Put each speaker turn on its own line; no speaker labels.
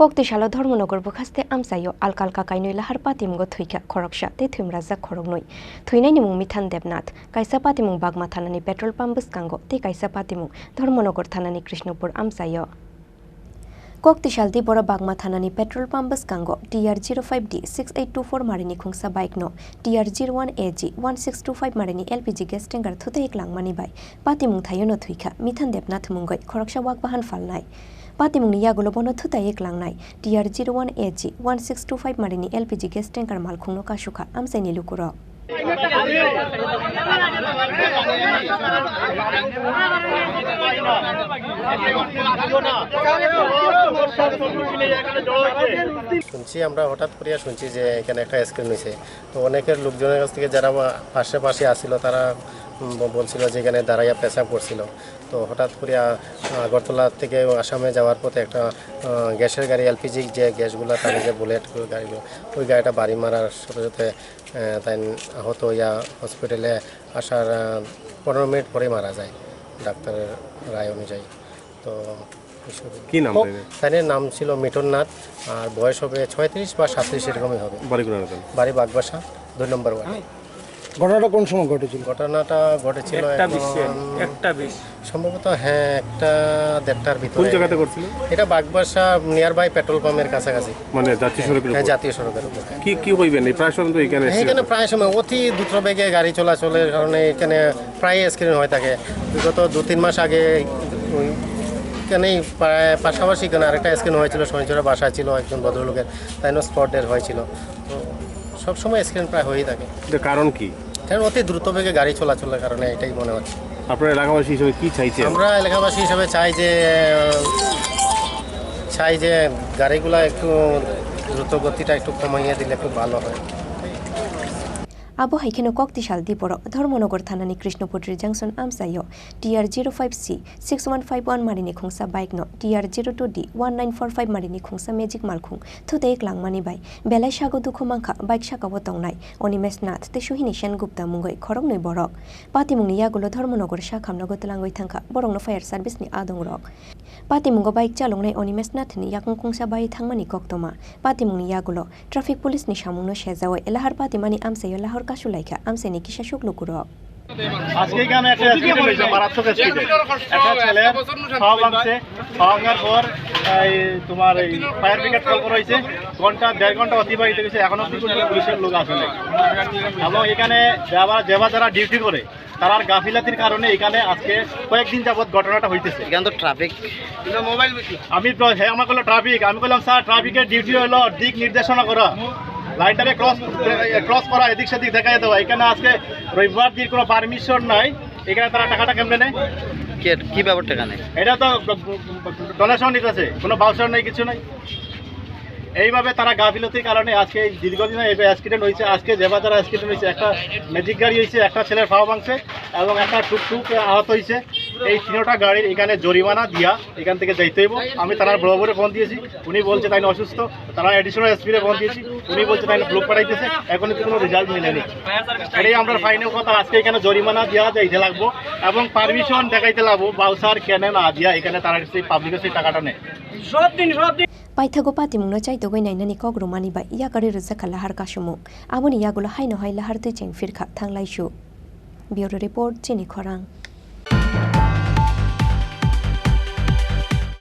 Koktishala Dhormonogor Bukhaste Amsayo Alkalka Kainui Lahar Patimgo Thuika Khoroksha Te Thumraza Khorognoi Thuinai Nimung Mithan Debnath Kaisa Patimung Bagma Thanani Petrol Pump Buskango Te Kaisa Patimung Dhormonogor Thanani Krishnapur Amsayo Koktishaldi Bora Bagma Thanani Petrol Pump Buskango TR05D 6824 Marini Khungsa Bike no TR01AG 1625 Marini LPG gas tanker Thute Eklang Mani Bai Patimung Thayono Thuika Mithan Debnath Mungoi Khoroksha Wakbahan Falnai Patimung Yagulo Bono Thuta Eklangnai TR01AG 1625 Marini LPG gas tanker Malkhungno Kashuka Amseni Lukuro
শুনছি আমরা হঠাৎ করিয়া শুনছি যে এখানে একটা screen হয়েছে তো অনেকের লোকজনের কাছ থেকে যারা পাশে আসছিল তারা বলছিল যে এখানে দাঁড়াইয়া পেশাব করছিল তো হঠাৎ করিয়া আগরতলা থেকে আসামে যাওয়ার পথে একটা গ্যাসের গাড়ি এলপিজি যে গ্যাসগুলো তার যে বুলেট গাড়িগুলো ওই গাড়িটা বাড়ি মারার সাথে সাথে তাই আহত হইয়া হসপিটালে আসার 15 মিনিট পরে মারা যায় ডাক্তারের রায় অনুযায়ী তো
কি নাম
তার নাম ছিল মিটন নাথ আর বয়স হবে 36 বা 37 এরকমই হবে বাড়ি বাগবাসা 2 নম্বর ওয়ার্ড
ঘটনাটা কোন সময় ঘটেছিল
ঘটনাটা ঘটেছিল সম্ভবত হ্যাঁ 1-1:30টার ভিতরে
কোন জায়গাতে করছিল
এটা বাগবাসা নিয়ার বাই পেট্রোল পাম্পের কাছাকাছি
মানে জাতীয় সড়কের উপর
হ্যাঁ জাতীয় সড়কের উপর
কি হইবেন এই প্রায় সময় তো
এখানে প্রায় সময় অতি দ্রুত বেগে গাড়ি চলাচলের কারণে এখানে প্রায় স্ক্রিন হয়ে থাকে বিগত 2-3 মাস আগে এখানেই প্রায় পাশাপাশি এখানে আরেকটা স্ক্রিন হয়েছিল শনিচরে বাসায় ছিল একজন ভদ্রলোকের তাই স্পট ডেথ হয়েছিল তো সবসময় স্ক্রিন প্রায় হয়েই থাকে
কারণ কি
কারণ অতি দ্রুত বেগে গাড়ি চলাচলের কারণে এটাই মনে হচ্ছে
আপনারা এলাকাবাসী হিসেবে কি চাইছেন
আমরা এলাকাবাসী হিসেবে চাই যে গাড়িগুলো একটু দ্রুত গতিটা একটু কমাইয়ে দিলে খুব ভালো হয়
Abo Haikeno Koktishal Diporo Dhormonogor Thanani Krishnaputri Junction Amsayo TR05C 6151 Marini Khungsa Bike no TR02D 1945 Marini Khungsa Magic Malkhung Thute Eklang Mani Bai Belai Shago Dukho Mangkha Bike Shaka Botongnai Onimes Nath Te Shuhini Shen Gupta Mungoi Khorongnoi Borok Patimungni Yagulo Dhormonogor Shakhamnago Telangoi Thangkha Borongno Fire Service ni Adongrok Patimungo Bike Chalongnai Onimes Nath ni Yakung Khungsa Bai Thangmani Koktoma Patimungni Yagulo Traffic Police ni Shamungno Shezawe Elahar Patimani Amsayo Lahor Kashulaika Amseni Kishashuk Lukuro
আজকে এখানে একটা accident হয়েছে মারাত্মক accident একটা ছেলে খাওয়া ভাঙছে খাওয়ার পর তোমার এই ফায়ার ব্রিগেড কল করা হয়েছে 1.5 ঘন্টা অতিবাহিত হয়েছে এখনো পুলিশের লোক আসে নাই এবং এখানে যারা ডিউটি করে তার গাফিলাতির কারণে এখানে আজকে কয়েকদিন যাবত ঘটনাটা হইতেছে এখানে তো ট্রাফিক মোবাইল আমি আমার বললাম ট্রাফিক আমি বললাম স্যার ট্রাফিকের ডিউটি হলো দিক নির্দেশনা করা লাইনটারে ক্রস করা এদিক সেদিক দেখাই দেওয়া এখানে আজকে রবিবার দিন কোনো পারমিশন নাই এখানে তারা টাকাটা কেমনে নেয় কি ব্যাপার টাকা নেই এটা তো ডোনেশন নিতেছে কোনো বাউচার নেই কিছু নাই এইভাবে তারা গাফিলতির কারণে আজকে দীর্ঘদিন অ্যাক্সিডেন্ট হয়েছে আজকে যারা অ্যাক্সিডেন্ট হয়েছে একটা ম্যাজিক গাড়ি হয়েছে একটা ছেলের ফাওয়া ভাঙছে এবং একটা টুকটুক আহত হয়েছে এই 3টা গাড়ির এখানে জরিমানা দিয়া এখান থেকে যাইতে হইব আমি তারা বড় ফোন দিয়েছি উনি বলছে তাই অসুস্থ তারা অ্যাডিশনাল এসপিরে ফোন দিয়েছি উনি বলছে তাই ব্লক পাঠাইতেছে এখনই তো কোনো রেজাল্ট মিলেনি এটাই আমরা ফাইনাল কথা আজকে এখানে জরিমানা দেওয়া যাইতে লাগবো এবং পারমিশন দেখাইতে লাগবো বাউসার কেন না দিয়া এখানে তারা সেই পাবলিকের সেই টাকাটা নেয় সব দিন
Paithago Patimungno Chaitogoi Nainani Kogro Mani Bai Yakari Rizaka Lahar Kashumu Aboni Yagulo Haino Hai Lahar Te Cheng Firkha Thanglai Shu Bureau Report Chini Khorang